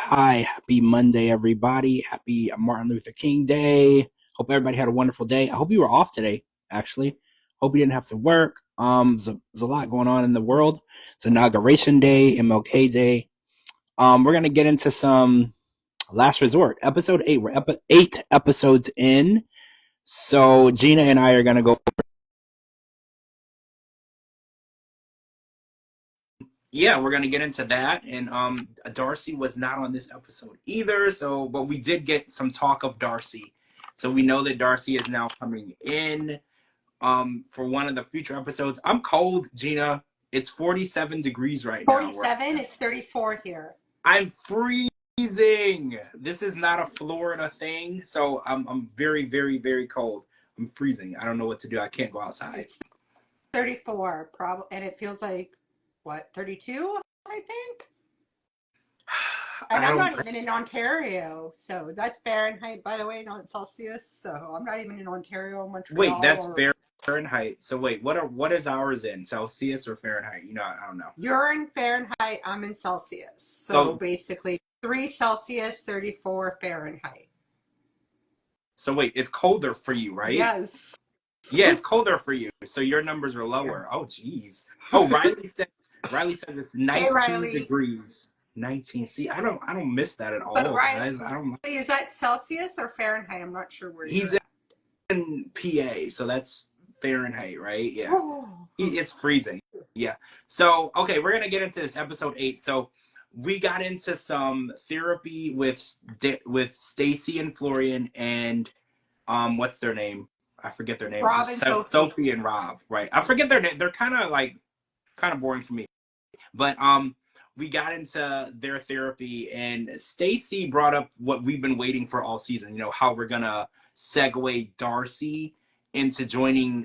Hi, happy Monday, everybody. Happy Martin Luther King Day. Hope everybody had a wonderful day. I hope you were off today, actually. Hope you didn't have to work. There's a lot going on in the world. It's Inauguration Day, MLK Day. We're gonna get into some Last Resort, episode 8. We're 8 episodes in. So Gina and I are gonna go. Yeah, we're gonna get into that. And Darcy was not on this episode either. So, but we did get some talk of Darcy. So we know that Darcy is now coming in for one of the future episodes. I'm cold, Gina. It's 47 degrees right now. 47, it's 34 here. I'm freezing. This is not a Florida thing, so I'm very, very, very cold. I'm freezing. I don't know what to do. I can't go outside. It's 34, probably, and it feels like, what, 32, I think? And I'm not even in Ontario, so that's Fahrenheit, by the way, not Celsius. So I'm not even in Ontario, Wait, Montreal. that's Fahrenheit. So wait, what is ours in? Celsius or Fahrenheit? I don't know. You're in Fahrenheit, I'm in Celsius. So basically 3 Celsius, 34 Fahrenheit. So wait, it's colder for you, right? Yes. Yeah, it's colder for you. So your numbers are lower. Yeah. Oh, geez. Oh, Riley says it's 19 degrees. 19. See, I don't miss that at all, guys. I don't. Is that Celsius or Fahrenheit? I'm not sure where he's in PA, so that's Fahrenheit, right? Yeah. It's freezing. Yeah. So, okay, we're gonna get into this episode 8. So we got into some therapy with Stacy and Florian and what's their name? I forget their name. Rob and Sophie and Rob, right? I forget their name. They're kind of boring for me. But we got into their therapy, and Stacy brought up what we've been waiting for all season. How we're gonna segue Darcy into joining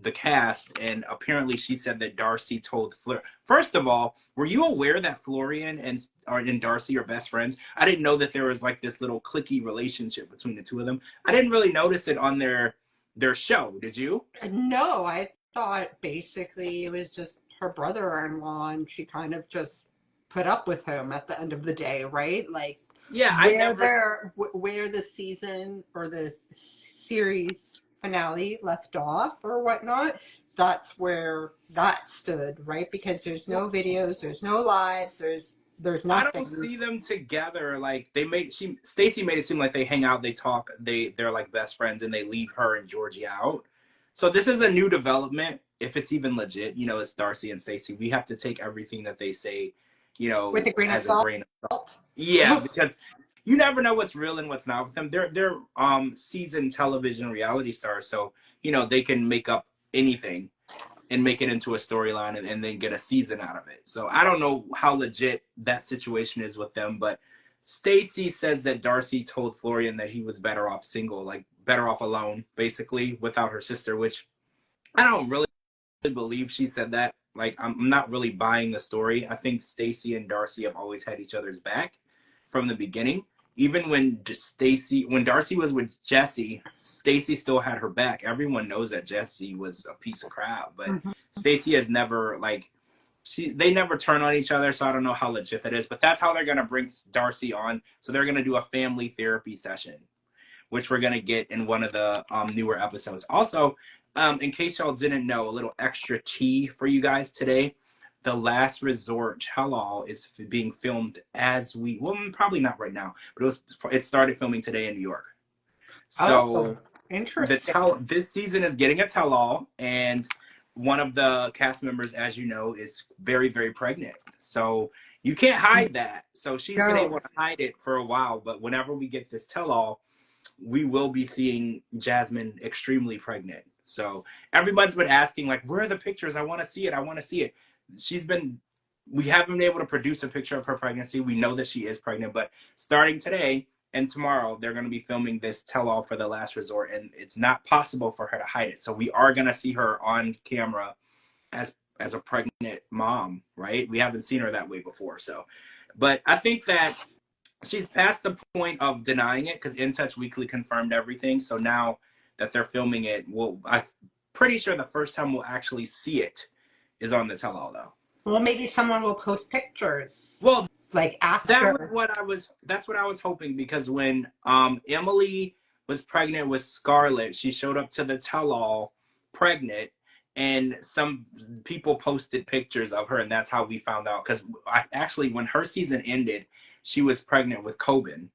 the cast, and apparently she said that Darcy told Fleur. First of all, were you aware that Florian and Darcy are best friends? I didn't know that there was like this little cliquey relationship between the two of them. I didn't really notice it on their show. Did you? No, I thought basically it was just her brother-in-law, and she kind of just put up with him at the end of the day, right? Like, yeah, where the season or the series finale left off or whatnot, that's where that stood, right? Because there's no videos, there's no lives, there's nothing. I don't see them together. Like Stacy made it seem like they hang out, they talk, they're like best friends, and they leave her and Georgie out. So this is a new development, if it's even legit. It's Darcy and Stacy. We have to take everything that they say, with a grain of salt. Yeah, because you never know what's real and what's not with them. They're seasoned television reality stars, so they can make up anything and make it into a storyline and then get a season out of it. So I don't know how legit that situation is with them, but Stacy says that Darcy told Florian that he was better off single, like better off alone, basically, without her sister, which I don't really believe she said that. Like, I'm not really buying the story. I think Stacy and Darcy have always had each other's back from the beginning. Even when Darcy was with Jesse, Stacy still had her back. Everyone knows that Jesse was a piece of crap, but Stacy has never they never turn on each other, so I don't know how legit that is. But that's how they're gonna bring Darcy on. So they're gonna do a family therapy session, which we're gonna get in one of the newer episodes. Also, in case y'all didn't know, a little extra tea for you guys today. The Last Resort Tell-All is being filmed probably not right now, but it started filming today in New York. So interesting. This season is getting a tell-all, and one of the cast members, as you know, is very, very pregnant. So you can't hide that. So she's been able to hide it for a while, but whenever we get this tell-all, we will be seeing Jasmine extremely pregnant. So everybody's been asking, like, where are the pictures? I want to see it. I want to see it. We haven't been able to produce a picture of her pregnancy. We know that she is pregnant, but starting today and tomorrow, they're going to be filming this tell-all for The Last Resort, and it's not possible for her to hide it. So we are going to see her on camera as a pregnant mom, right? We haven't seen her that way before. So, but I think that she's past the point of denying it, because In Touch Weekly confirmed everything. So now that they're filming it, I'm pretty sure the first time we'll actually see it is on the tell-all, though. Well, maybe someone will post pictures. Well, like That was after. what I was. That's what I was hoping, because when Emily was pregnant with Scarlett, she showed up to the tell-all pregnant, and some people posted pictures of her, and that's how we found out. Because actually, when her season ended, she was pregnant with Coben,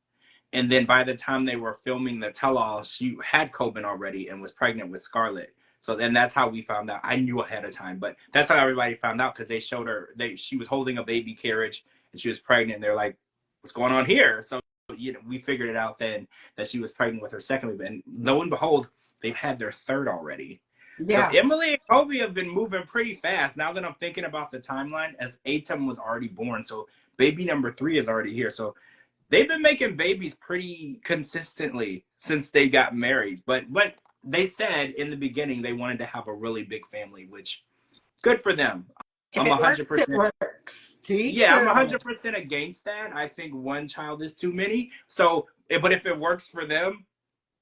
and then by the time they were filming the tell-all, she had Coben already and was pregnant with Scarlett. So then that's how we found out. I knew ahead of time, but that's how everybody found out, because they showed her. She was holding a baby carriage and she was pregnant. And they're like, "What's going on here?" So we figured it out then that she was pregnant with her second baby. And lo and behold, they've had their third already. So Yeah. Emily and Kobe have been moving pretty fast. Now that I'm thinking about the timeline, as Atom was already born, so baby number 3 is already here. So they've been making babies pretty consistently since they got married. But they said in the beginning they wanted to have a really big family, which good for them. If I'm it works, it 100%. works. Teach Yeah, I'm their own. 100% against that. I think one child is too many. So, but if it works for them,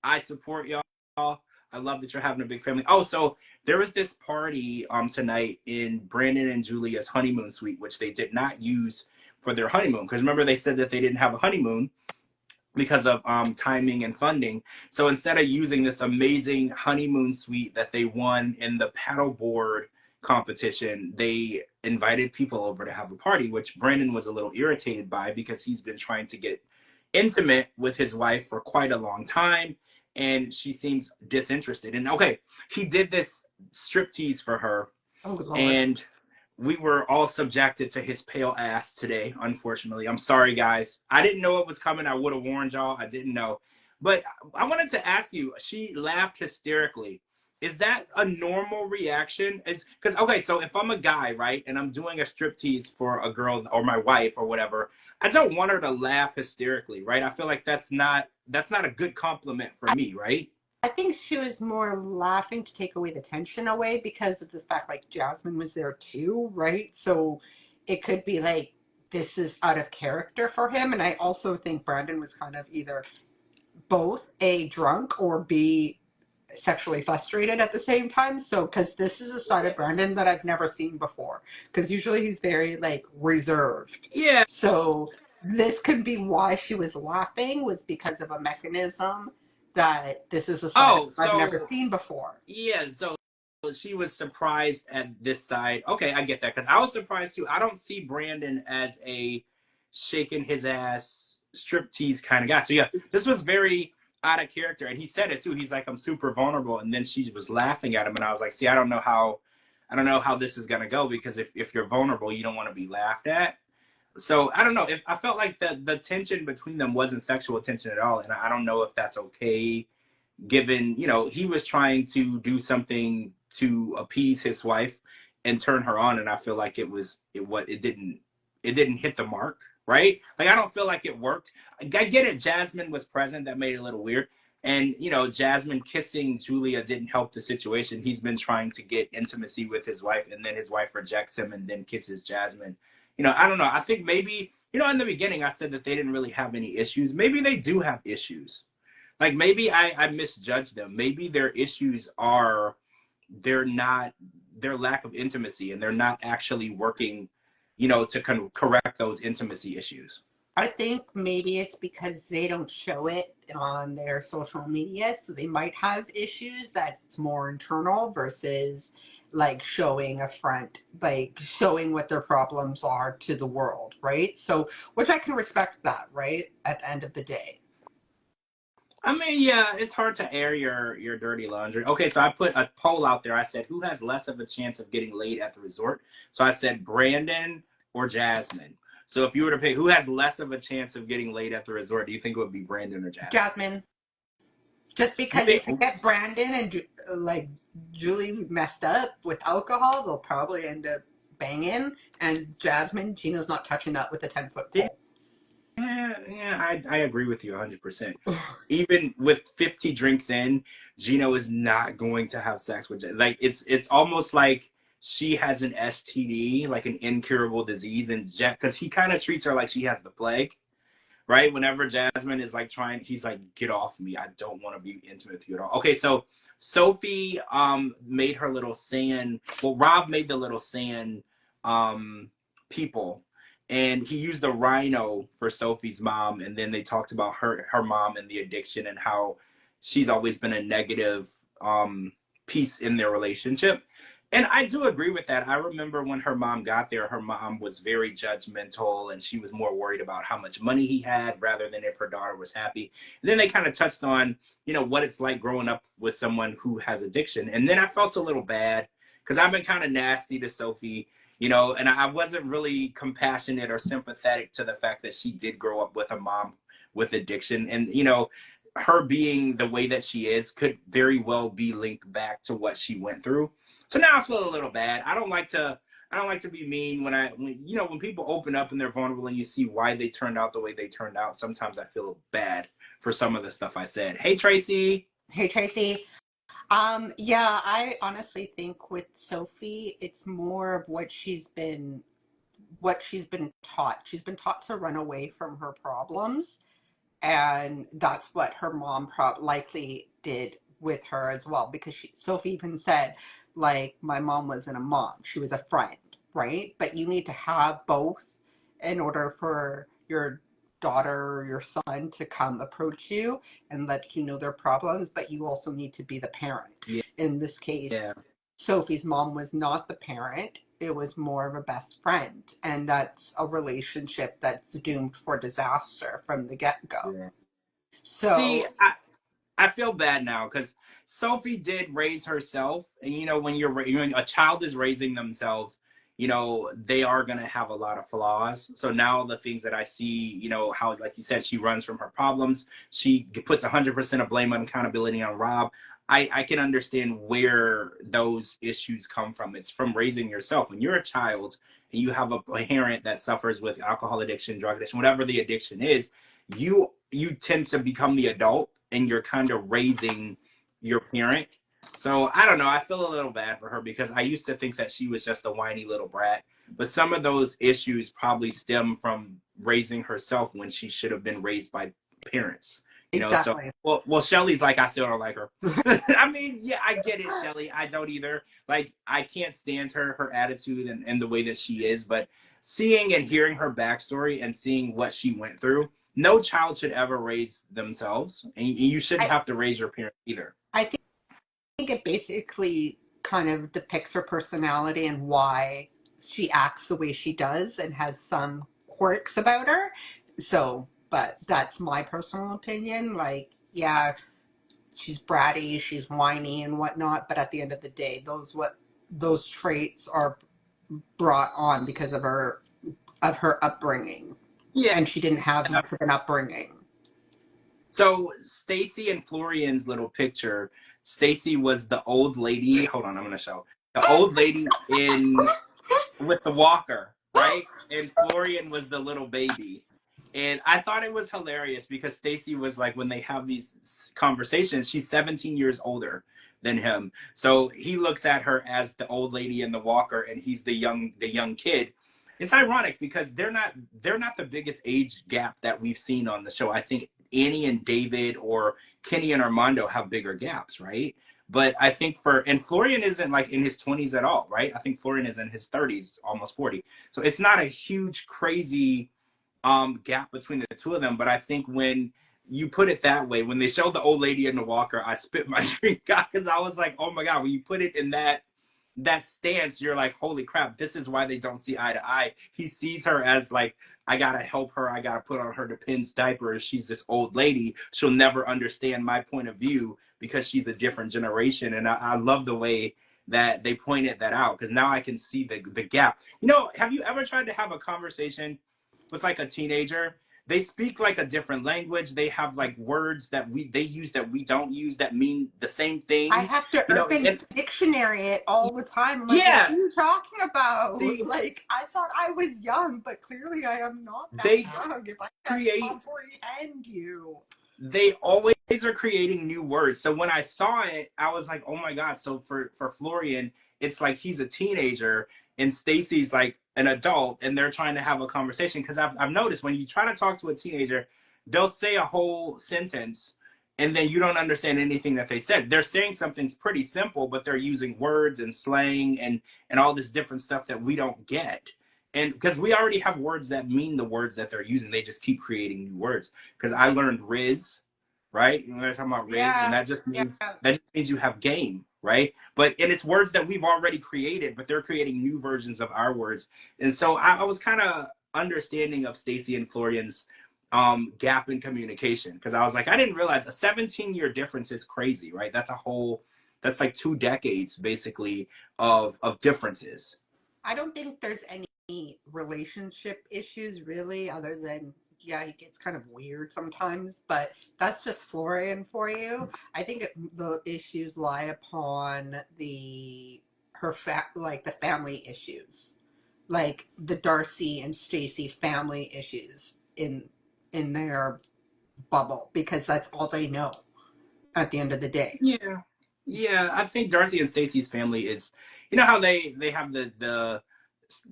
I support y'all. I love that you're having a big family. Oh, so there was this party tonight in Brandon and Julia's honeymoon suite, which they did not use for their honeymoon. Because remember, they said that they didn't have a honeymoon because of timing and funding. So instead of using this amazing honeymoon suite that they won in the paddleboard competition, they invited people over to have a party, which Brandon was a little irritated by, because he's been trying to get intimate with his wife for quite a long time, and she seems disinterested. And okay, he did this striptease for her, Oh, Lord. and we were all subjected to his pale ass today, unfortunately. I'm sorry, guys. I didn't know it was coming. I would have warned y'all. I didn't know. But I wanted to ask you, she laughed hysterically. Is that a normal reaction? Is because okay, so if I'm a guy, right, and I'm doing a striptease for a girl or my wife or whatever, I don't want her to laugh hysterically, right? I feel like that's not a good compliment for me, right? I think she was more laughing to take away the tension away because of the fact like Jasmine was there too, right? So it could be like this is out of character for him. And I also think Brandon was kind of either both A, drunk, or B, sexually frustrated at the same time. So, because this is a side of Brandon that I've never seen before. Because usually he's very like reserved. Yeah. So this could be why she was laughing, was because of a mechanism that this is a side of Oh, him I've never so seen before. yeah, so she was surprised at this side. Okay, I get that, because I was surprised too. I don't see Brandon as a shaking his ass striptease kind of guy. So yeah, this was very out of character, and he said it too. He's like, "I'm super vulnerable," and then she was laughing at him, and I was like, "See, I don't know how this is gonna go, because if you're vulnerable, you don't want to be laughed at." So I don't know. If I felt like the tension between them wasn't sexual tension at all, and I don't know if that's okay, given he was trying to do something to appease his wife and turn her on, and I feel like it didn't hit the mark, right? Like, I don't feel like it worked. I get it, Jasmine was present, that made it a little weird. And Jasmine kissing Julia didn't help the situation. He's been trying to get intimacy with his wife, and then his wife rejects him and then kisses Jasmine. I don't know. I think maybe, in the beginning I said that they didn't really have any issues. Maybe they do have issues. Like, maybe I misjudged them. Maybe their issues are they're not their lack of intimacy, and they're not actually working, to kind of correct those intimacy issues. I think maybe it's because they don't show it on their social media, so they might have issues that's more internal versus like showing a front, like showing what their problems are to the world, right? So, which I can respect that, right? At the end of the day. I mean, yeah, it's hard to air your dirty laundry. Okay, so I put a poll out there. I said, who has less of a chance of getting laid at the resort? So I said Brandon or Jasmine. So if you were to pick who has less of a chance of getting laid at the resort, do you think it would be Brandon or Jasmine? Jasmine, just You because think? if you get Brandon and like Julie messed up with alcohol, they'll probably end up banging. And Jasmine, Gina's not touching that with a 10-foot Yeah, pole. yeah, I agree with you 100%. Even with 50 drinks in, Gino is not going to have sex with Jen. Like, it's almost like she has an STD, like an incurable disease, and because he kind of treats her like she has the plague, right? Whenever Jasmine is like trying, he's like, "Get off me! I don't want to be intimate with you at all." Okay, so Sophie made her little sand. Well, Rob made the little sand um people, and he used the rhino for Sophie's mom, and then they talked about her mom and the addiction and how she's always been a negative piece in their relationship. And I do agree with that. I remember when her mom got there, her mom was very judgmental and she was more worried about how much money he had rather than if her daughter was happy. And then they kind of touched on, you know, what it's like growing up with someone who has addiction. And then I felt a little bad because I've been kind of nasty to Sophie, you know, and I wasn't really compassionate or sympathetic to the fact that she did grow up with a mom with addiction. And, you know, her being the way that she is could very well be linked back to what she went through. So now I feel a little bad. I don't like to be mean you know, when people open up and they're vulnerable and you see why they turned out the way they turned out. Sometimes I feel bad for some of the stuff I said. Hey, Tracy. Hey, Tracy. Yeah, I honestly think with Sophie, it's more of what she's been taught. She's been taught to run away from her problems, and that's what her mom likely did with her as well, because Sophie even said, like, my mom wasn't a mom, she was a friend, right? But you need to have both in order for your daughter or your son to come approach you and let you know their problems, but you also need to be the parent. Yeah. In this case, Yeah. Sophie's mom was not the parent, it was more of a best friend, and that's a relationship that's doomed for disaster from the get-go. Yeah. See, So I feel bad now because Sophie did raise herself, and you know when when a child is raising themselves, you know they are gonna have a lot of flaws. So now the things that I see, you know how like you said, she runs from her problems. She puts 100% of blame and accountability on Rob. I can understand where those issues come from. It's from raising yourself. When you're a child and you have a parent that suffers with alcohol addiction, drug addiction, whatever the addiction is, you tend to become the adult and you're kind of raising your parent. So I don't know. I feel a little bad for her because I used to think that she was just a whiny little brat. But some of those issues probably stem from raising herself when she should have been raised by parents. You know, so exactly. well, Shelly's like I still don't like her. I mean, yeah, I get it, Shelly. I don't either. Like I can't stand her attitude and the way that she is. But seeing and hearing her backstory and seeing what she went through, no child should ever raise themselves, and you shouldn't I have to raise your parents either. I think it basically kind of depicts her personality and why she acts the way she does and has some quirks about her. So, but that's my personal opinion. Like, yeah, she's bratty, she's whiny and whatnot, but at the end of the day, those traits are brought on because of her upbringing, Yeah. and she didn't have much of an upbringing. So Stacy and Florian's little picture. Stacy was the old lady. Hold on, I'm gonna show the old lady in with the walker, right? And Florian was the little baby. And I thought it was hilarious because Stacy was like, when they have these conversations, she's 17 years older than him. So he looks at her as the old lady in the walker and he's the young kid. It's ironic because they're not the biggest age gap that we've seen on the show. I think Annie and David or Kenny and Armando have bigger gaps, right? But I think and Florian isn't like in his 20s at all, right? I think Florian is in his 30s, almost 40. So it's not a huge, crazy gap between the two of them. But I think when you put it that way, when they showed the old lady in the walker, I spit my drink out because I was like, oh my God, when you put it in that stance, you're like, holy crap, this is why they don't see eye to eye. He sees her as like, I gotta help her, I gotta put on her Depends diapers. She's this old lady. She'll never understand my point of view because she's a different generation. And I love the way that they pointed that out because now I can see the gap. You know, have you ever tried to have a conversation with like a teenager? They speak like a different language. They have like words that they use that we don't use that mean the same I thing. have to You know, Urban and Dictionary it all the time. I'm like, what yeah, are you talking about? they Like, I thought I was young, but clearly I am not that they young if I can't create comprehend you. they always are creating new words. So when I saw it, I was like, oh my God. So for Florian, it's like he's a teenager and Stacy's like an adult and they're trying to have a conversation. Cause I've noticed when you try to talk to a teenager, they'll say a whole sentence and then you don't understand anything that they said. They're saying something's pretty simple, but they're using words and slang and all this different stuff that we don't get. And because we already have words that mean the words that they're using, they just keep creating new words. Because I learned Riz, right? You know what I'm talking about, Riz, and Yeah, that just means you have game, right? And it's words that we've already created, but they're creating new versions of our words. And so I was kind of understanding of Stacey and Florian's gap in communication, because I was like, I didn't realize a 17-year difference is crazy, right? That's like 2 decades basically of differences. I don't think there's any relationship issues really, other than yeah, he gets kind of weird sometimes, but that's just Florian for you. I think the issues lie upon like the family issues, like the Darcy and Stacy family issues in their bubble, because that's all they know at the end of the day. Yeah, yeah. I think Darcy and Stacey's family is, you know how they have the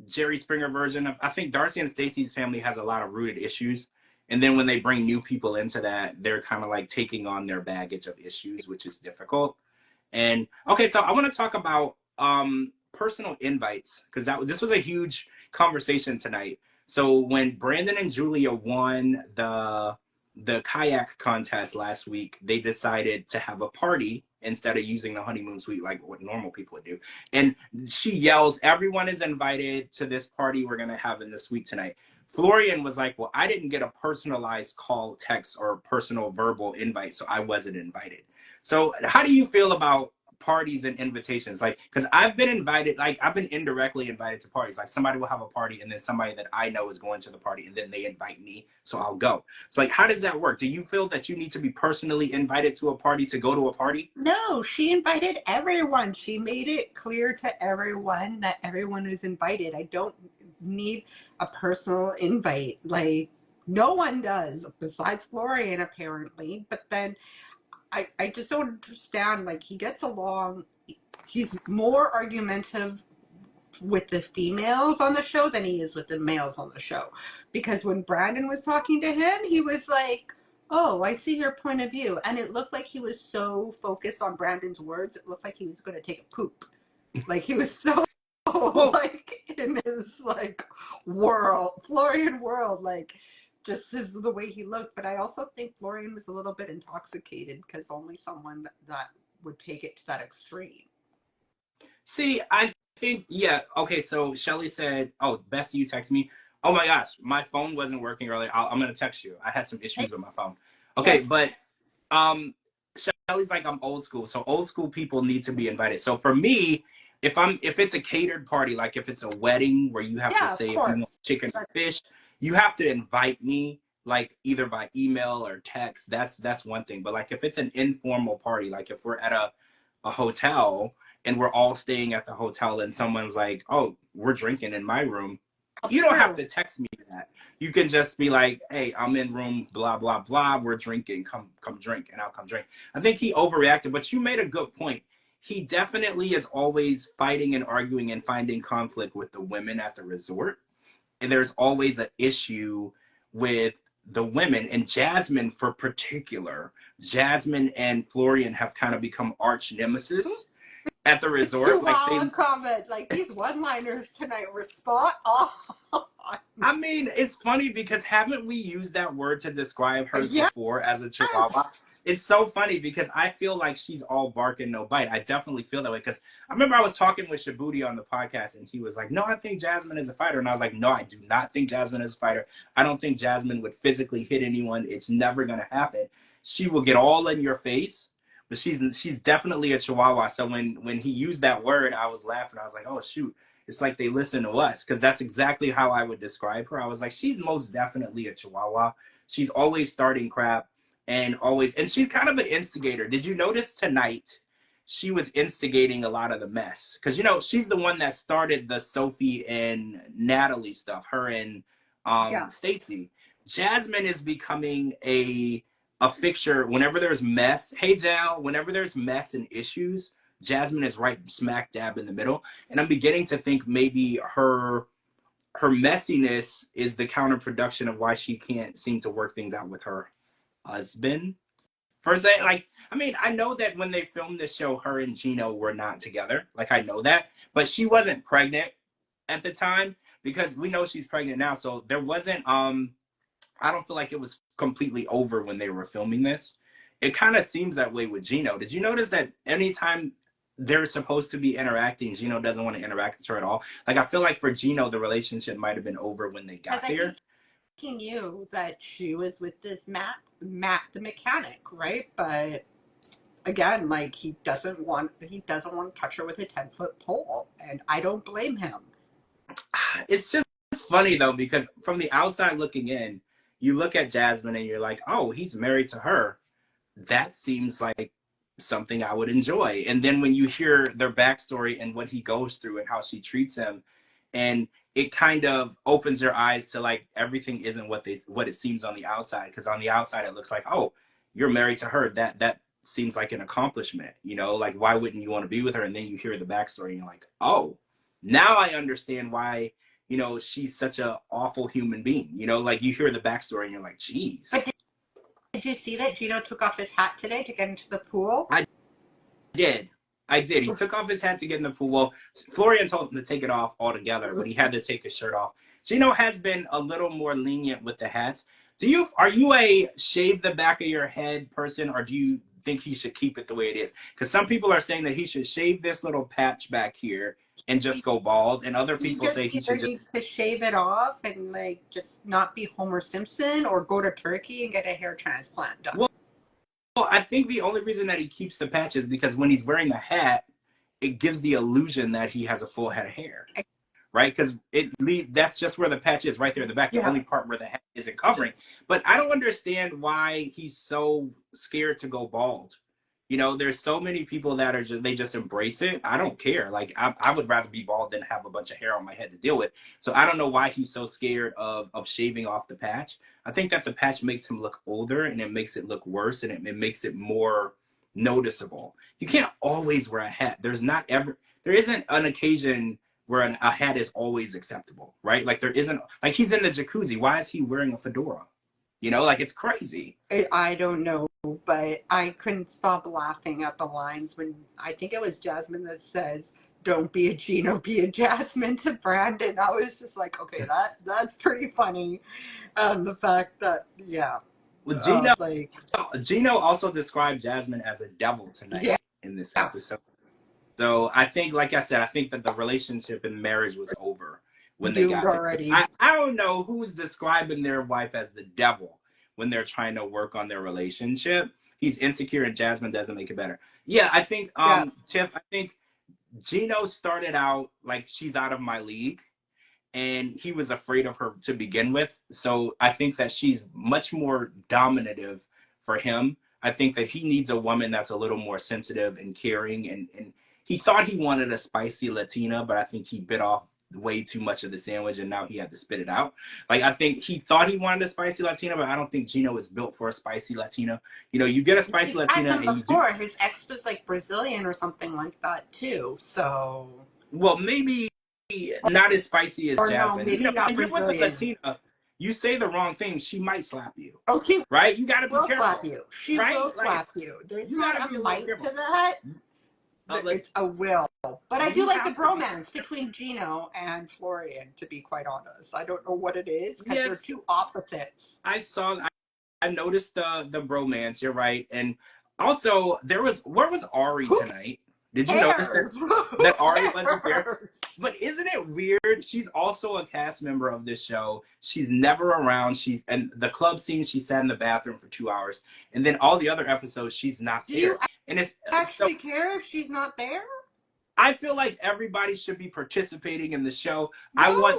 Jerry Springer version of. I think Darcy and Stacey's family has a lot of rooted issues, and then when they bring new people into that, they're kind of like taking on their baggage of issues, which is difficult. And okay, so I want to talk about personal invites, because this was a huge conversation tonight. So when Brandon and Julia won the kayak contest last week, they decided to have a party instead of using the honeymoon suite like what normal people would do. And she yells, "Everyone is invited to this party we're gonna have in the suite tonight." Florian was like, "Well, I didn't get a personalized call, text, or personal verbal invite, so I wasn't invited." So how do you feel about parties and invitations? Like, because I've been invited, like I've been indirectly invited to parties. Like somebody will have a party and then somebody that I know is going to the party and then they invite me, so I'll go. So like, how does that work? Do you feel that you need to be personally invited to a party to go to a party? No, she invited everyone. She made it clear to everyone that everyone is invited. I don't need a personal invite. Like, no one does, besides Florian, apparently. But then I just don't understand. Like, he gets along, he's more argumentative with the females on the show than he is with the males on the show. Because when Brandon was talking to him, he was like, "Oh, I see your point of view." And it looked like he was so focused on Brandon's words, it looked like he was going to take a poop. Like he was so Well, like in his like world, Florian world, like just is the way he looked. But I also think Florian was a little bit intoxicated, because only someone that would take it to that extreme. see, I think, yeah. Okay, so Shelly said, "Oh, Bestie, you text me." Oh my gosh, my phone wasn't working earlier. I'm gonna text you. I had some issues with my phone. Okay, Okay. but um, Shelly's like, I'm old school, so old school people need to be invited. So for me, if it's a catered party, like if it's a wedding where you have to Yeah, of say if you want course. chicken or But fish, you have to invite me, like either by email or text. That's one thing. But like if it's an informal party, like if we're at a hotel and we're all staying at the hotel and someone's like, "Oh, we're drinking in my room," you don't have true. to text me that. You can just be like, "Hey, I'm in room blah blah blah. We're drinking. Come drink, and I'll come drink." I think he overreacted, but you made a good point. He definitely is always fighting and arguing and finding conflict with the women at the resort, and there's always an issue with the women. And Jasmine, for particular, Jasmine and Florian have kind of become arch nemesis at the resort. Like Wow, a they, comment. Like these one-liners tonight were spot on. I mean, it's funny because haven't we used that word to describe hers Yes. before as a chihuahua? It's so funny because I feel like she's all bark and no bite. I definitely feel that way because I remember I was talking with Shabuti on the podcast and he was like, "No, I think Jasmine is a fighter." And I was like, "No, I do not think Jasmine is a fighter. I don't think Jasmine would physically hit anyone. It's never going to happen. She will get all in your face, but she's definitely a chihuahua." So when he used that word, I was laughing. I was like, "Oh, shoot. It's like they listen to us," because that's exactly how I would describe her. I was like, she's most definitely a chihuahua. She's always starting crap and she's kind of an instigator. Did you notice tonight she was instigating a lot of the mess? Because she's the one that started the Sophie and Natalie stuff, her and Yeah. Stacy. Jasmine is becoming a fixture whenever there's mess. Hey Jal, whenever there's mess and issues, Jasmine is right smack dab in the middle. And I'm beginning to think maybe her messiness is the counterproduction of why she can't seem to work things out with her husband. First, like, I mean, I know that when they filmed this show, her and Gino were not together. Like, I know that, but she wasn't pregnant. at the time, because we know she's pregnant now. So there wasn't I don't feel like it was completely over when they were filming this. It kind of seems that way with Gino. Did you notice that anytime they're supposed to be interacting, Gino doesn't want to interact with her at all? Like, I feel like for Gino, the relationship might have been over when they Because got I there. think he knew that she was with this Matt the mechanic, right? But again, like he doesn't want to touch her with a 10-foot pole, and I don't blame him. It's just funny though, because from the outside looking in, you look at Jasmine and you're like, oh, he's married to her. That seems like something I would enjoy. And then when you hear their backstory and what he goes through and how she treats him, and it kind of opens your eyes to like everything isn't what it seems on the outside. Because on the outside it looks like, oh, you're married to her. That seems like an accomplishment. You know, like why wouldn't you want to be with her? And then you hear the backstory and you're like, oh, now I understand why. You know, she's such a awful human being. You know, like you hear the backstory and you're like, geez. But did you see that Gino took off his hat today to get into the pool? I did. I did. He took off his hat to get in the pool. Well, Florian told him to take it off altogether, but he had to take his shirt off. Gino has been a little more lenient with the hats. Are you a shave the back of your head person, or do you think he should keep it the way it is? Because some people are saying that he should shave this little patch back here and just go bald, and other He people just say he either should just. needs to shave it off and like just not be Homer Simpson, or go to Turkey and get a hair transplant done. Well, I think the only reason that he keeps the patch is because when he's wearing a hat, it gives the illusion that he has a full head of hair, right? Because that's just where the patch is, right there in the back, the Yeah. only part where the hat isn't covering. But I don't understand why he's so scared to go bald. You know, there's so many people that are they just embrace it. I don't care. Like I would rather be bald than have a bunch of hair on my head to deal with. So I don't know why he's so scared of shaving off the patch. I think that the patch makes him look older, and it makes it look worse, and it makes it more noticeable. You can't always wear a hat. There isn't an occasion where a hat is always acceptable, right? Like there isn't, like he's in the jacuzzi. Why is he wearing a fedora? You know, like it's crazy. I don't know, but I couldn't stop laughing at the lines when I think it was Jasmine that says, "Don't be a Gino, be a Jasmine" to Brandon. I was just like, okay, that's pretty funny. The fact that, yeah, Well, Gino, like, Gino also described Jasmine as a devil tonight yeah, in this episode. So I think, like I said, I think that the relationship and marriage was over when they doomed got there. already. I don't know who's describing their wife as the devil when they're trying to work on their relationship. He's insecure and Jasmine doesn't make it better. Yeah, I think Yeah, Tiff, I think Gino started out like she's out of my league, and he was afraid of her to begin with. So I think that she's much more dominative for him. I think that he needs a woman that's a little more sensitive and caring. And he thought he wanted a spicy Latina, but I think he bit off way too much of the sandwich and now he had to spit it out. Like, I think he thought he wanted a spicy Latina, but I don't think Gino is built for a spicy Latina. You know, you get a spicy he's had Latina them and you do. before. His ex was like Brazilian or something like that too. So, Well, maybe not as spicy as or no, Jasmine. You maybe know, not when you're with a Brazilian. Latina, you say the wrong thing, she might slap you, Oh, she right? You got to be will slap careful, you. She right? will Like, slap you. There's you not got to a be a little might to careful. that. Like, It's a will. But I do you like the have to be. bromance between Gino and Florian, to be quite honest. I don't know what it is because they're Yes, two opposites. I noticed the bromance. You're right, and also where was Ari Who tonight? Did you notice cares? Who that Ari wasn't there? cares? But isn't it weird? She's also a cast member of this show. She's never around. And the club scene, she sat in the bathroom for 2 hours, and then all the other episodes, she's not Do you there. And it's so actually care if she's not there? I feel like everybody should be participating in the show. I want.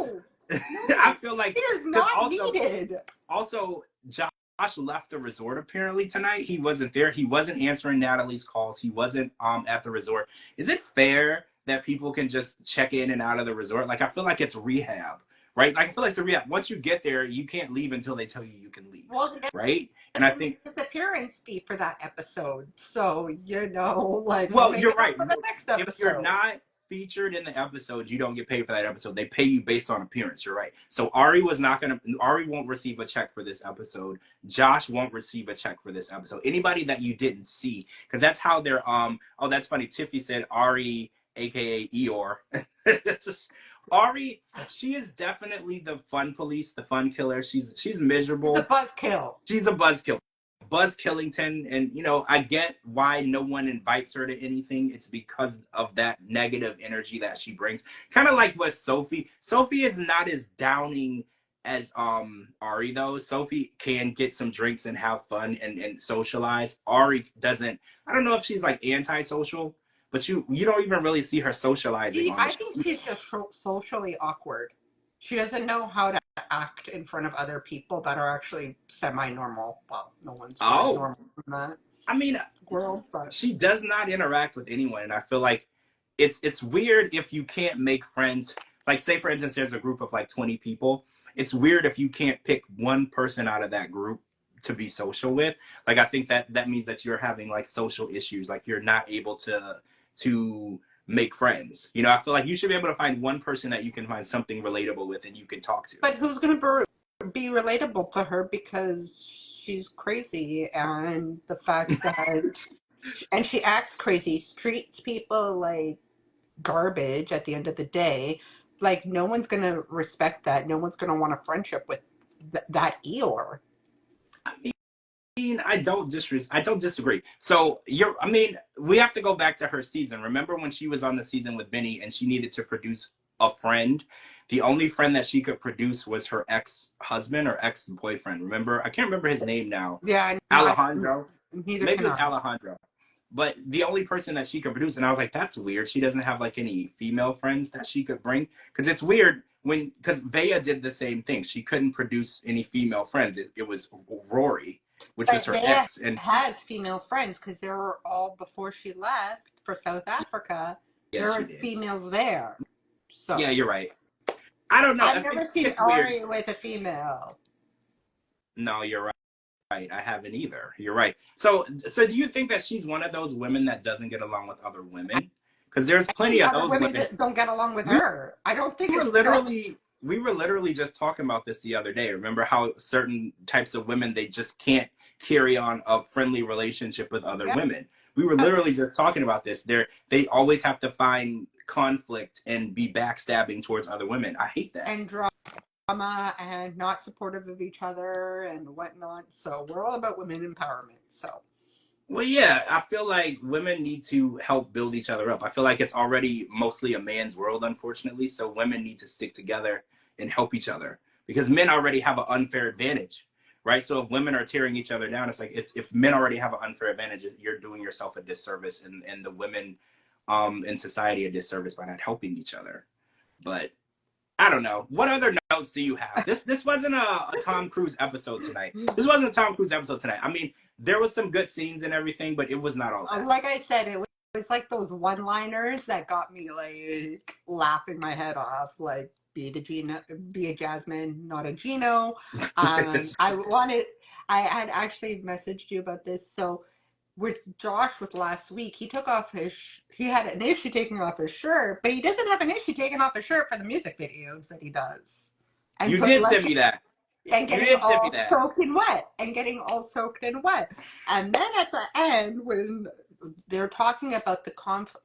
No. I No. feel like She is because not needed. also Josh left the resort apparently tonight. He wasn't there. He wasn't answering Natalie's calls. He wasn't at the resort. Is it fair that people can just check in and out of the resort? Like I feel like it's rehab, right? Like I feel like it's a rehab. Once you get there, you can't leave until they tell you you can leave, Well, he right? And I doesn't think make his appearance fee for that episode. So, like, well, make you're it up right. for the next If you're episode. not featured in the episode, you don't get paid for that episode. They pay you based on appearance. You're right. So Ari won't receive a check for this episode. Josh won't receive a check for this episode. Anybody that you didn't see, because that's how they're oh, that's funny. Tiffy said Ari, aka Eeyore. Just Ari, she is definitely the fun police, the fun killer. She's It's a miserable. buzzkill. She's a buzzkill. Buzz Killington, and I get why no one invites her to anything. It's because of that negative energy that she brings. Kind of like with Sophie. Sophie is not as downing as Ari though. Sophie can get some drinks and have fun and socialize. Ari doesn't. I don't know if she's like antisocial, but you don't even really see her socializing on the I show. think she's just socially awkward. She doesn't know how to act in front of other people that are actually semi-normal. Well, no one's really Oh, normal in that I mean, world, but she does not interact with anyone, and I feel like it's weird if you can't make friends. Like, say for instance, there's a group of like 20 people. It's weird if you can't pick one person out of that group to be social with. Like, I think that means that you're having like social issues. Like, you're not able to make friends. I feel like you should be able to find one person that you can find something relatable with and you can talk to. but who's going to be relatable to her because she's crazy, and the fact that and she acts crazy, treats people like garbage at the end of the day. Like, no one's going to respect that. No one's going to want a friendship with that Eeyore. I mean, I don't disagree. So we have to go back to her season. Remember when she was on the season with Benny and she needed to produce a friend? The only friend that she could produce was her ex-husband or ex-boyfriend. Remember? I can't remember his name now. Yeah, no, Alejandro. neither Maybe can it was I. Alejandro. But the only person that she could produce, and I was like, that's weird. She doesn't have like any female friends that she could bring. Because it's weird because Vea did the same thing. She couldn't produce any female friends. It was Rory, which was But her Bea ex. And has female friends because they were all before she left for South Africa. yeah, There she were did. females there. Yeah, So you're right. I don't know. I I've think never seen it's weird. Ari with a female. No, you're right. I haven't either. You're right. So do you think that she's one of those women that doesn't get along with other women? Because there's I plenty think of other those women women. don't get along with We her. I don't think we were it's literally we were literally just talking about this the other day. Remember how certain types of women, they just can't carry on a friendly relationship with other yeah. women. We were literally just talking about this. They always have to find conflict and be backstabbing towards other women. I hate that. And drama and not supportive of each other and whatnot. So we're all about women empowerment. So Well, yeah, I feel like women need to help build each other up. I feel like it's already mostly a man's world, unfortunately. So women need to stick together and help each other because men already have an unfair advantage, right? So if women are tearing each other down, it's like if men already have an unfair advantage, you're doing yourself a disservice and the women in society a disservice by not helping each other. But I don't know. What other notes do you have? This wasn't a Tom Cruise episode tonight. This wasn't a Tom Cruise episode tonight. I mean, there was some good scenes and everything, but it was not all that. like I said, it was like those one-liners that got me like laughing my head off. Like, be the Gino, be a Jasmine, not a Gino. I had actually messaged you about this. So with Josh with last week, he took off he had an issue taking off his shirt, but he doesn't have an issue taking off his shirt for the music videos that he does. And You put did send like me that. and You getting did send me all that. soaked and wet and getting all soaked and wet. And then at the end, when they're talking about the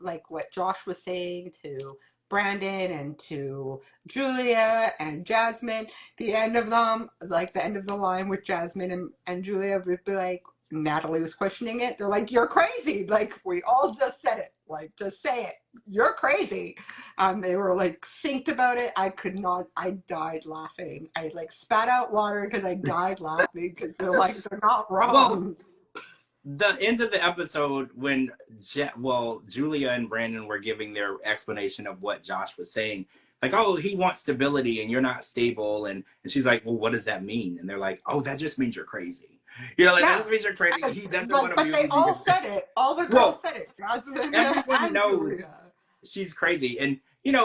like what Josh was saying to Brandon and to Julia and Jasmine, the end of them, like the end of the line with Jasmine and Julia would be like, Natalie was questioning it. They're like, you're crazy. Like, we all just said it. Like, just say it. You're crazy. They were like synced about it. I died laughing. I like spat out water because I died laughing because they're like, they're not Well, wrong. the end of the episode when Julia and Brandon were giving their explanation of what Josh was saying, like, oh, he wants stability and you're not stable, and she's like, well, what does that mean? And they're like, oh, that just means you're crazy. Like, that Yeah. just means you're crazy. He doesn't Like, want to but be they with you all because said it. All the girls well, said it. Jasmine everyone and knows Julia. she's crazy. And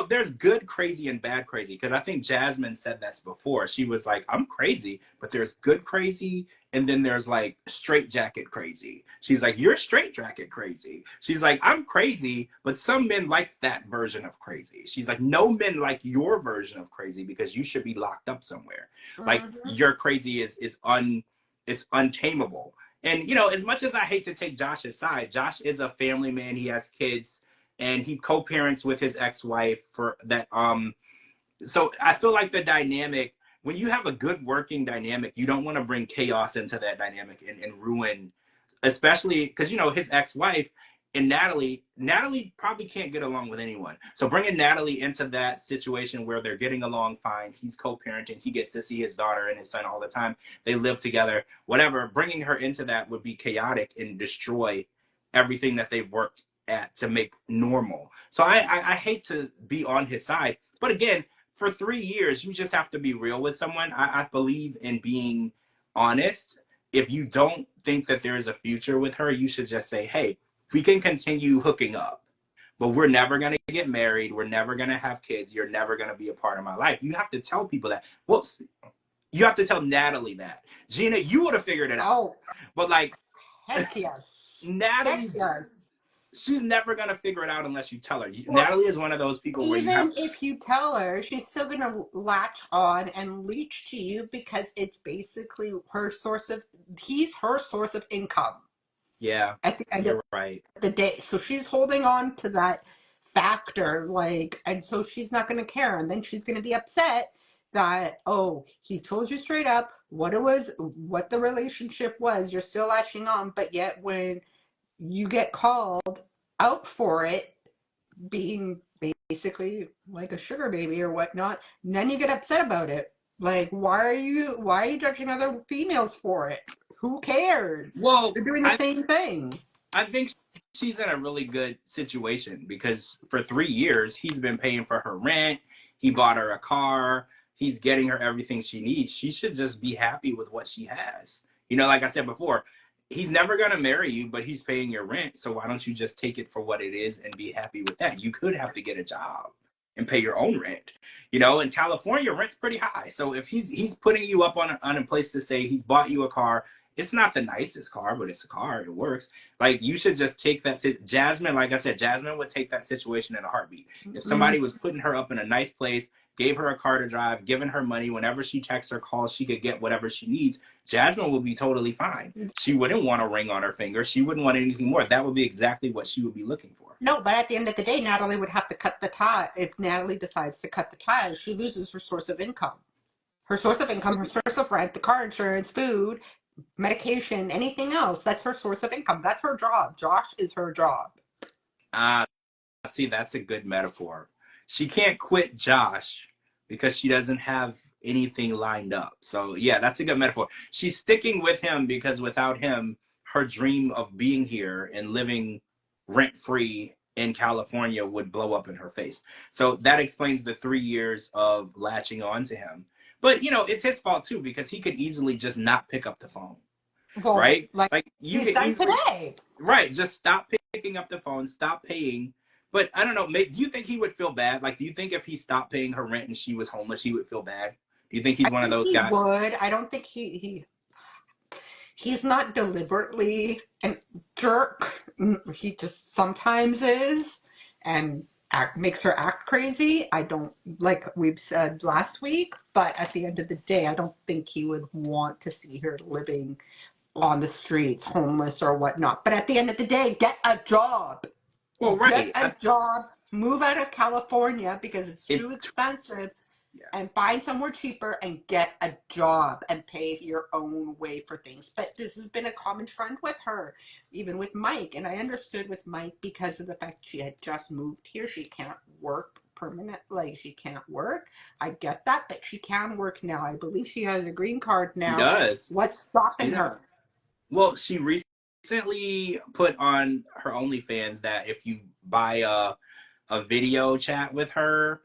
there's good crazy and bad crazy, because I think Jasmine said this before. She was like, I'm crazy, but there's good crazy, and then there's like straight jacket crazy. She's like, you're straight jacket crazy. She's like, I'm crazy, but some men like that version of crazy. She's like, no men like your version of crazy because you should be locked up somewhere. Like, Mm-hmm. your crazy is untamable. And as much as I hate to take Josh's side, Josh is a family man. He has kids, and he co-parents with his ex-wife for that. So I feel like the dynamic, when you have a good working dynamic, you don't want to bring chaos into that dynamic and ruin, especially because, his ex-wife and Natalie probably can't get along with anyone. So bringing Natalie into that situation where they're getting along fine, he's co-parenting, he gets to see his daughter and his son all the time, they live together, whatever, bringing her into that would be chaotic and destroy everything that they've worked at to make normal. So I hate to be on his side, but again, for 3 years, you just have to be real with someone. I believe in being honest. If you don't think that there is a future with her, you should just say, hey, we can continue hooking up, but we're never going to get married. We're never going to have kids. You're never going to be a part of my life. You have to tell people that. Well, you have to tell Natalie that. Gina, you would have figured it out. Oh, But like, heck yes. Heck Natalie, yes. she's never going to figure it out unless you tell her. Well, Natalie is one of those people where you have. even if you tell her, she's still going to latch on and leech to you because it's basically he's her source of income Yeah, at the end of you're right. the day. So she's holding on to that factor, and so she's not going to care. And then she's going to be upset that, oh, he told you straight up what it was, what the relationship was. You're still latching on, but yet when you get called out for it, being basically like a sugar baby or whatnot, and then you get upset about it. Like, why are you judging other females for it? Who cares? Well, They're doing the same thing. I think she's in a really good situation because for 3 years he's been paying for her rent. He bought her a car. He's getting her everything she needs. She should just be happy with what she has. Like I said before, he's never going to marry you, but he's paying your rent. So why don't you just take it for what it is and be happy with that? You could have to get a job and pay your own rent. In California, rent's pretty high. So if he's putting you up on a place to stay, he's bought you a car. It's not the nicest car, but it's a car. It works. Like, you should just take that. Jasmine, like I said, Jasmine would take that situation in a heartbeat. If somebody was putting her up in a nice place, gave her a car to drive, giving her money, whenever she texts or calls, she could get whatever she needs, Jasmine will be totally fine. She wouldn't want a ring on her finger. She wouldn't want anything more. That would be exactly what she would be looking for. No, but at the end of the day, Natalie would have to cut the tie. If Natalie decides to cut the ties, she loses her source of income. Her source of income, her source of rent, the car insurance, food, medication, anything else. That's her source of income. That's her job. Josh is her job. See, that's a good metaphor. She can't quit Josh because she doesn't have anything lined up. So, yeah, that's a good metaphor. She's sticking with him because without him, her dream of being here and living rent free in California would blow up in her face. So that explains the 3 years of latching on to him. But, it's his fault too because he could easily just not pick up the phone. Well, Right? like you he's could done easily. today. Right. Just stop picking up the phone, stop paying. But I don't know. Do you think he would feel bad? Like, do you think if he stopped paying her rent and she was homeless, he would feel bad? Do you think he's I one of think those he guys? would. I don't think he's not deliberately a jerk. He just sometimes is and makes her act crazy. I don't, like we've said last week, but at the end of the day, I don't think he would want to see her living on the streets, homeless or whatnot. But at the end of the day, get a job. Well, Get right. a job. Move out of California because it's too expensive, Yeah. and find somewhere cheaper and get a job and pay your own way for things. But this has been a common trend with her, even with Mike. And I understood with Mike because of the fact she had just moved here. She can't work permanently. She can't work. I get that, but she can work now. I believe she has a green card He now. does. What's She stopping does. her? Well, she recently put on her OnlyFans that if you buy a video chat with her,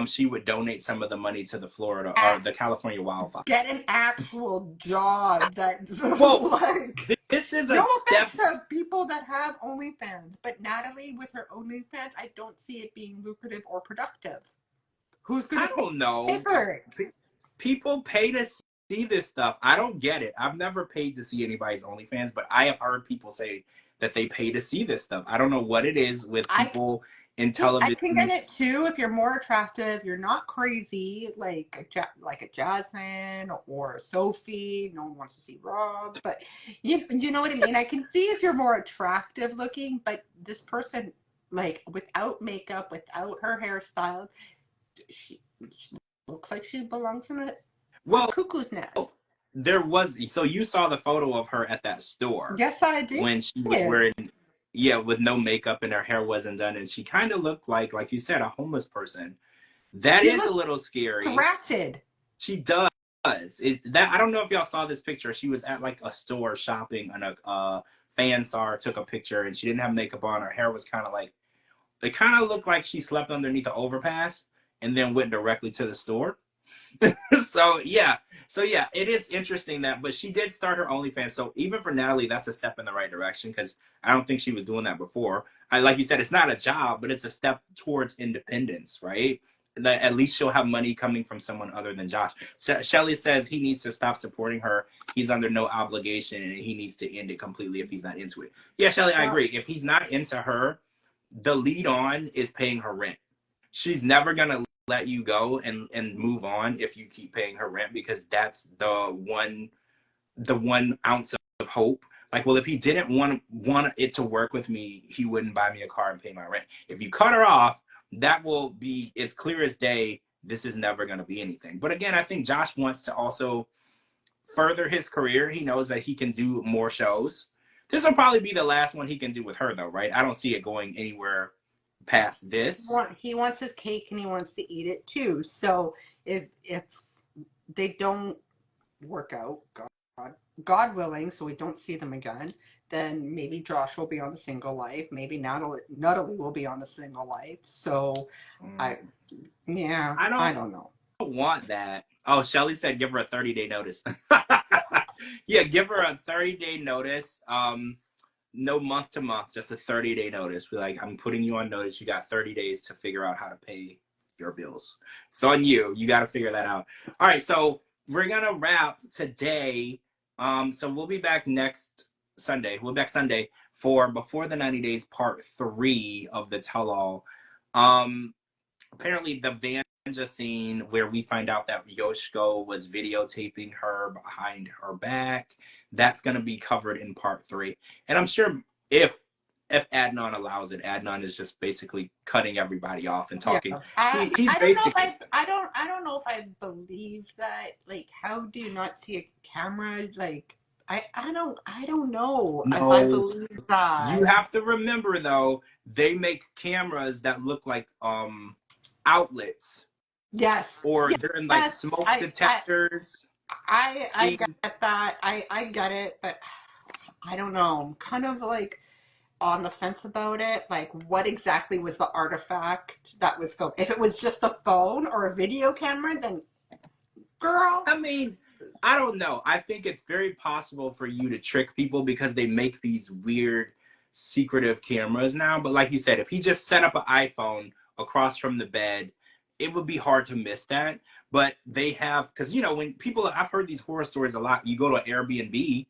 she would donate some of the money to the Florida or the California wildfire. Get an actual job that's Well, like. this is No a step. offense to people that have OnlyFans, but Natalie with her OnlyFans, I don't see it being lucrative or productive. Who's going I to don't pay know. for it? People pay to see this stuff. I don't get it. I've never paid to see anybody's OnlyFans, but I have heard people say that they pay to see this stuff. I don't know what it is with people in I can get television. it too if you're more attractive. You're not crazy like a Jasmine or a Sophie. No one wants to see Rob, but you know what I mean. I can see if you're more attractive looking, but this person, like without makeup, without her hairstyle, looks like she belongs in a Well, cuckoo's nest. there was, so you saw the photo of her at that store Yes, I when she was did. wearing, yeah, with no makeup and her hair wasn't done, and she kind of looked like you said, a homeless person. That She is a looks little scary. ratchet. She does. That I don't know if y'all saw this picture. She was at like a store shopping, and a fan saw her, took a picture, and she didn't have makeup on. Her hair was kind of like, it kind of looked like she slept underneath the overpass and then went directly to the store. so yeah, it is interesting that, but she did start her OnlyFans. So even for Natalie, that's a step in the right direction, because I don't think she was doing that before. Like you said, it's not a job, but it's a step towards independence, right? That at least she'll have money coming from someone other than Josh. Shelly says he needs to stop supporting her. He's under no obligation, and he needs to end it completely if he's not into it. Yeah, Shelly, I agree. If he's not into her, the lead on is paying her rent. She's never gonna let you go and move on if you keep paying her rent, because that's the one ounce of hope. Like, well, if he didn't want it to work with me, he wouldn't buy me a car and pay my rent. If you cut her off, that will be as clear as day. This is never going to be anything. But again, I think Josh wants to also further his career. He knows that he can do more shows. This will probably be the last one he can do with her, though, right? I don't see it going anywhere past this. He wants his cake and he wants to eat it too. So if they don't work out, God willing, so we don't see them again, then maybe Josh will be on the single life. Maybe Natalie will be on the single life. So I don't know. Want that. Oh, Shelly said give her a 30-day notice. Yeah, give her a 30-day notice. No month to month, just a 30-day notice. We're like, I'm putting you on notice. You got 30 days to figure out how to pay your bills. It's on you. You got to figure that out. All right, so we're gonna wrap today. So we'll be back next Sunday. We'll be back Sunday for Before the 90 Days Part 3 of the tell-all. Apparently the Vanja scene where we find out that Yoshiko was videotaping her behind her back, that's going to be covered in Part 3. And I'm sure if Adnan allows it, Adnan is just basically cutting everybody off and talking. Yeah. He's basically. I don't know if I believe that. Like, how do you not see a camera? Like, I don't know if I believe that. You have to remember though, they make cameras that look like outlets. Yes. Or they're in like smoke detectors. I get that. I get it, but I don't know. I'm kind of like on the fence about it. Like, what exactly was the artifact that was filmed? If it was just a phone or a video camera, then girl. I mean, I don't know. I think it's very possible for you to trick people because they make these weird secretive cameras now. But like you said, if he just set up an iPhone across from the bed, it would be hard to miss that. But they have, because when people, I've heard these horror stories a lot. You go to an Airbnb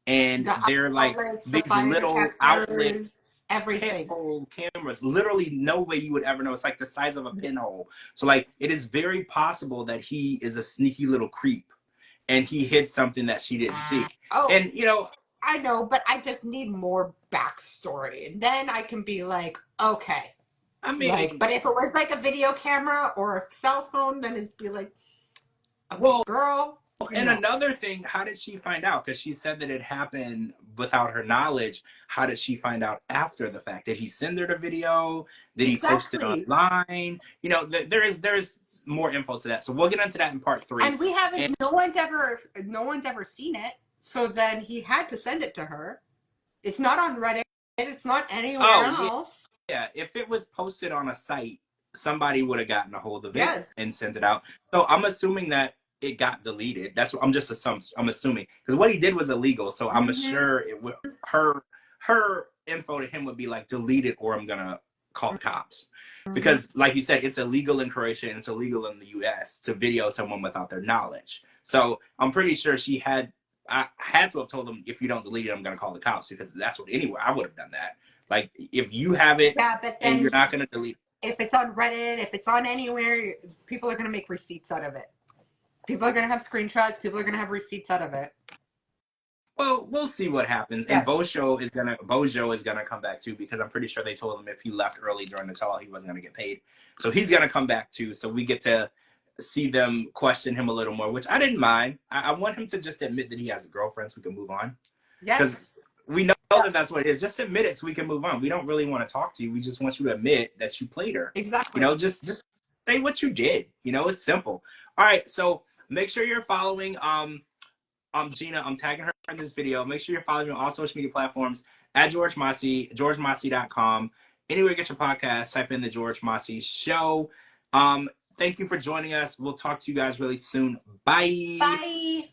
and they're like these little outlet everything. pinhole cameras. Literally no way you would ever know. It's like the size of a pinhole. So like it is very possible that he is a sneaky little creep and he hid something that she didn't see. And I know, but I just need more backstory. And then I can be like, okay. I mean, but if it was like a video camera or a cell phone, then it'd be like, okay, well, girl. And another thing, how did she find out? Because she said that it happened without her knowledge. How did she find out after the fact? Did he send her the video? Did he post it online? There's more info to that. So we'll get into that in Part 3. And we haven't. No one's ever seen it. So then he had to send it to her. It's not on Reddit. It's not anywhere else. Yeah, if it was posted on a site, somebody would have gotten a hold of it and sent it out. So I'm assuming that it got deleted. That's what I'm assuming, because what he did was illegal. So I'm sure her info to him would be like deleted, or I'm gonna call the cops, because like you said, it's illegal in Croatia and it's illegal in the U.S. to video someone without their knowledge. So I'm pretty sure I had to have told them, if you don't delete it, I'm gonna call the cops, because that's what I would have done that. Like, if you have it and you're not going to delete it. If it's on Reddit, if it's on anywhere, people are going to make receipts out of it. People are going to have screenshots. People are going to have receipts out of it. Well, we'll see what happens. Yes. And Bojo is gonna come back too, because I'm pretty sure they told him if he left early during the tell, he wasn't going to get paid. So he's going to come back too. So we get to see them question him a little more, which I didn't mind. I want him to just admit that he has a girlfriend so we can move on. Because Yes. we know that that's what it is. Just admit it so we can move on. We don't really want to talk to you. We just want you to admit that you played her. Exactly. Just say what you did. It's simple. All right, so make sure you're following Gina. I'm tagging her in this video. Make sure you're following me on all social media platforms at George Mossey, georgemossey.com. Anywhere you get your podcast, type in the George Mossey Show. Thank you for joining us. We'll talk to you guys really soon. Bye. Bye.